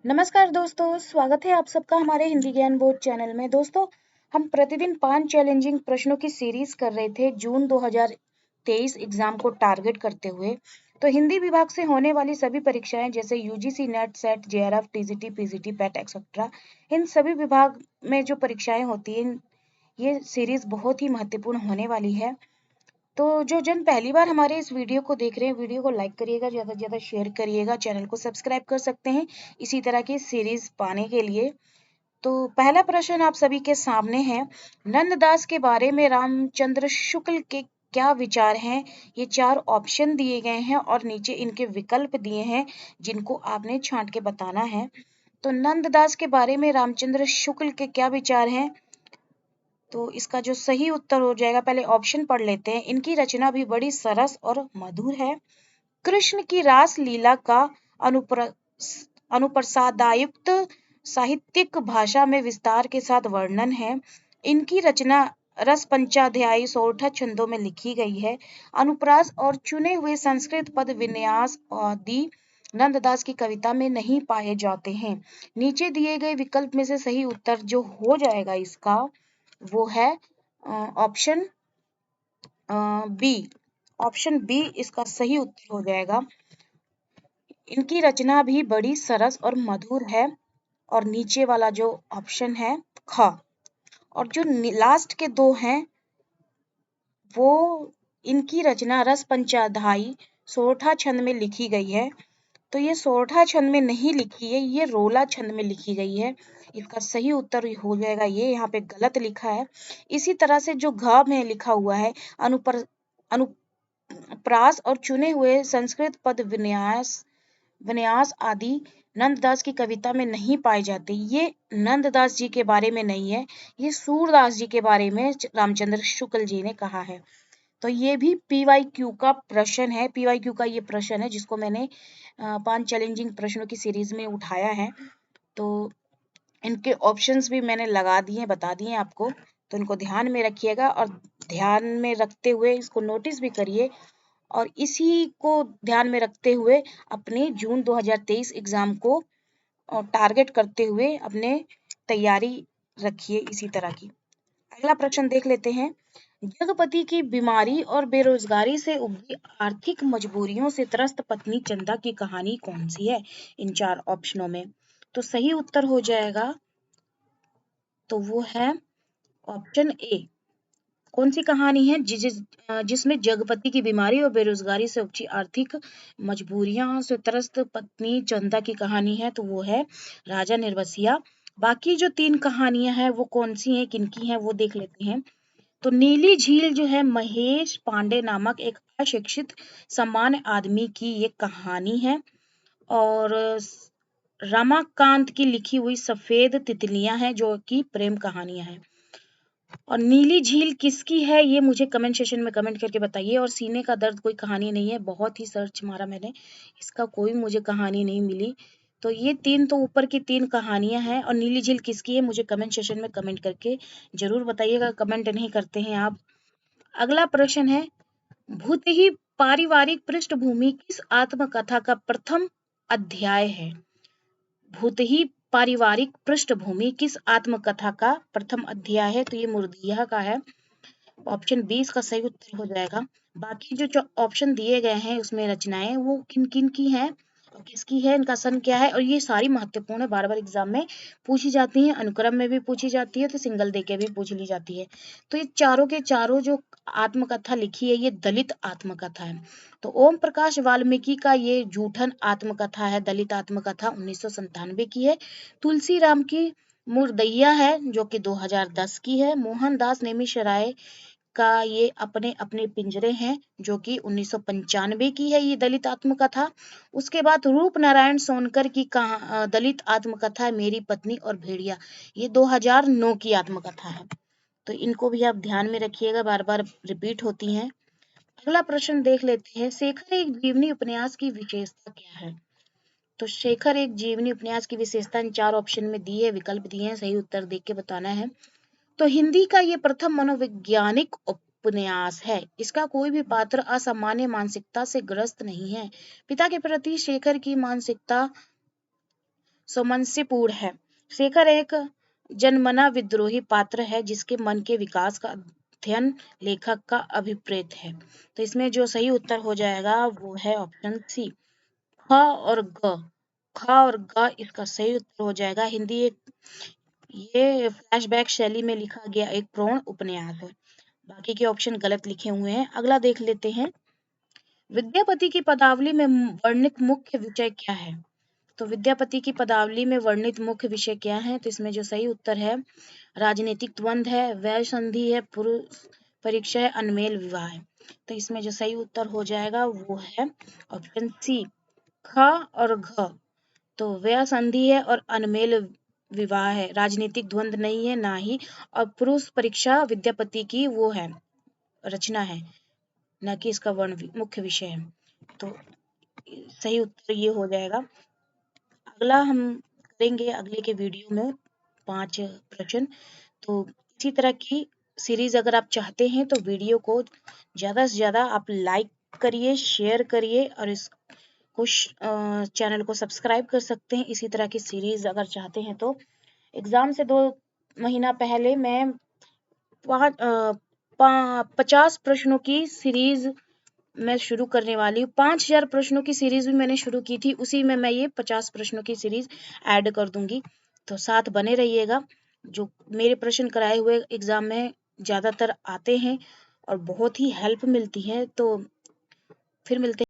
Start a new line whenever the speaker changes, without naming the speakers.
नमस्कार दोस्तों, स्वागत है आप सबका हमारे हिंदी ज्ञान बोर्ड चैनल में। दोस्तों, हम प्रतिदिन 5 चैलेंजिंग प्रश्नों की सीरीज कर रहे थे जून 2023 एग्जाम को टारगेट करते हुए। तो हिंदी विभाग से होने वाली सभी परीक्षाएं जैसे UGC NET SET JRF TGT PGT पैट एक्सेट्रा, इन सभी विभाग में जो परीक्षाएं होती हैं, ये सीरीज बहुत ही महत्वपूर्ण होने वाली है। तो जो जन पहली बार हमारे इस वीडियो को देख रहे हैं, वीडियो को लाइक करिएगा, ज़्यादा से ज़्यादा शेयर करिएगा, चैनल को सब्सक्राइब कर सकते हैं इसी तरह की सीरीज पाने के लिए। तो पहला प्रश्न आप सभी के सामने है, नंददास के बारे में रामचंद्र शुक्ल के क्या विचार हैं? ये 4 ऑप्शन दिए गए हैं और नीचे इनके विकल्प दिए हैं जिनको आपने छांट के बताना है। तो नंददास के बारे में रामचंद्र शुक्ल के क्या विचार हैं? तो इसका जो सही उत्तर हो जाएगा, पहले ऑप्शन पढ़ लेते हैं। इनकी रचना भी बड़ी सरस और मधुर है। कृष्ण की रास लीला का अनुप्रसादायुक्त साहित्यिक भाषा में विस्तार के साथ वर्णन है। इनकी रचना रस पंचाध्यायी 16 छंदों में लिखी गई है। अनुप्रास और चुने हुए संस्कृत पद विन्यास आदि नंददास की कविता में नहीं पाए जाते हैं। नीचे दिए गए विकल्प में से सही उत्तर जो हो जाएगा इसका, वो है ऑप्शन बी। ऑप्शन बी इसका सही उत्तर हो जाएगा। इनकी रचना भी बड़ी सरस और मधुर है। और नीचे वाला जो ऑप्शन है ख। और जो लास्ट के दो हैं, वो इनकी रचना रस पंचाध्यायी सोरठा छंद में लिखी गई है। तो ये सोरठा छंद में नहीं लिखी है, ये रोला छंद में लिखी गई है। इसका सही उत्तर हो जाएगा ये, यहाँ पे गलत लिखा है। इसी तरह से जो घ में लिखा हुआ है अनुप्रास और चुने हुए संस्कृत पद विन्यास आदि नंददास की कविता में नहीं पाए जाते। ये नंददास जी के बारे में नहीं है, ये सूरदास जी के बारे में रामचंद्र शुक्ल जी ने कहा है। तो ये भी पीवाईक्यू का प्रश्न है। पीवाईक्यू का ये प्रश्न है जिसको मैंने 5 चैलेंजिंग प्रश्नों की सीरीज में उठाया है। तो इनके ऑप्शंस भी मैंने लगा दिए, बता दिए आपको। तो इनको ध्यान में रखिएगा और ध्यान में रखते हुए इसको नोटिस भी करिए और इसी को ध्यान में रखते हुए अपने जून 2023 एग्जाम को टारगेट करते हुए अपने तैयारी रखिए इसी तरह की। अगला प्रश्न देख लेते हैं। जगपति की बीमारी और बेरोजगारी से उभरी आर्थिक मजबूरियों से त्रस्त पत्नी चंदा की कहानी कौन सी है? इन 4 ऑप्शनों में तो सही उत्तर हो जाएगा, तो वो है ऑप्शन ए। कौन सी कहानी है? जिसमें जगपति की बीमारी और बेरोजगारी से उपजी आर्थिक मजबूरियां से त्रस्त पत्नी चंदा की कहानी है, तो वो है राजा निर्वसिया। बाकी जो 3 कहानियां हैं वो कौन सी हैं, किनकी हैं, वो देख लेते हैं। तो नीली झील जो है महेश पांडे नामक एक अशिक्षित सामान्य आदमी की ये कहानी है। और रमाकांत की लिखी हुई सफेद तितलियां हैं जो कि प्रेम कहानियां हैं। और नीली झील किसकी है ये मुझे कमेंट सेशन में कमेंट करके बताइए। और सीने का दर्द कोई कहानी नहीं है, बहुत ही सर्च मारा मैंने, इसका कोई मुझे कहानी नहीं मिली। तो ये 3 तो ऊपर की 3 कहानियां हैं। और नीली झील किसकी है मुझे कमेंट सेशन में कमेंट करके जरूर बताइएगा, कमेंट नहीं करते हैं आप। अगला प्रश्न है, भूत ही पारिवारिक पृष्ठभूमि किस आत्मकथा का प्रथम अध्याय है? भूत ही पारिवारिक पृष्ठभूमि किस आत्मकथा का प्रथम अध्याय है? तो ये मुर्दिया का है। ऑप्शन बी इसका सही उत्तर हो जाएगा। बाकी जो ऑप्शन दिए गए हैं उसमें रचनाएं वो किन किन की हैं और किसकी है, इनका सन क्या है, और ये सारी महत्वपूर्ण है, बार बार एग्जाम में पूछी जाती है, अनुक्रम में भी पूछी जाती है, तो सिंगल दे के भी पूछ ली जाती है। तो ये चारों के चारों जो आत्मकथा लिखी है ये दलित आत्मकथा है। तो ओम प्रकाश वाल्मीकि का ये जूठन आत्मकथा है, दलित आत्मकथा 1997 की है। तुलसी राम की मुर्दैया है जो कि 2010 की है। मोहनदास नेमिशराय का ये अपने अपने पिंजरे हैं जो कि 1995 की है ये दलित आत्मकथा। उसके बाद रूप नारायण सोनकर की दलित आत्मकथा मेरी पत्नी और भेड़िया, ये 2009 की आत्मकथा है। तो इनको भी आप ध्यान में रखिएगा, बार बार रिपीट होती हैं। अगला प्रश्न देख लेते हैं, शेखर एक जीवनी उपन्यास की विशेषता क्या है? तो शेखर एक जीवनी उपन्यास की विशेषता इन 4 ऑप्शन में दी है, विकल्प दिए हैं, सही उत्तर देख के बताना है। तो हिंदी का ये प्रथम मनोवैज्ञानिक उपन्यास है। इसका कोई भी पात्र असामान्य मानसिकता से ग्रस्त नहीं है। पिता के प्रति शेखर की मानसिकता सौमनस्यपूर्ण है। शेखर एक जनमना विद्रोही पात्र है जिसके मन के विकास का अध्ययन लेखक का अभिप्रेत है। तो इसमें जो सही उत्तर हो जाएगा वो है ऑप्शन सी, ख और ग। ख और ग इसका सही उत्तर हो जाएगा। हिंदी ये फ्लैशबैक शैली में लिखा गया एक प्रौढ़ उपन्यास है। बाकी के ऑप्शन गलत लिखे हुए हैं। अगला देख लेते हैं, विद्यापति की पदावली में वर्णित मुख्य विषय क्या है? तो विद्यापति की पदावली में वर्णित मुख्य विषय क्या है? तो इसमें जो सही उत्तर है, राजनीतिक द्वंद्व है, वैर संधि है, पुरुष परीक्षा है, अनमेल विवाह है। तो इसमें जो सही उत्तर हो जाएगा वो है ऑप्शन सी, ख और घ। तो वैर संधि है और अनमेल विवाह है, राजनीतिक द्वंद्व नहीं है ना ही, और पुरुष परीक्षा विद्यापति की वो है, रचना है, न कि इसका वर्ण मुख्य विषय है। तो सही उत्तर ये हो जाएगा। अगला हम करेंगे अगले के वीडियो में 5 प्रश्न। तो इसी तरह की सीरीज अगर आप चाहते हैं तो वीडियो को ज़्यादा से ज़्यादा आप लाइक करिए, शेयर करिए और इस कुछ चैनल को सब्सक्राइब कर सकते हैं। इसी तरह की सीरीज अगर चाहते हैं तो एग्ज़ाम से 2 महीना पहले मैं 50 प्रश्नों की सीरीज मैं शुरू करने वाली हूँ। 5000 प्रश्नों की सीरीज भी मैंने शुरू की थी, उसी में मैं ये 50 प्रश्नों की सीरीज ऐड कर दूंगी। तो साथ बने रहिएगा। जो मेरे प्रश्न कराए हुए एग्जाम में ज़्यादातर आते हैं और बहुत ही हेल्प मिलती है। तो फिर मिलते हैं।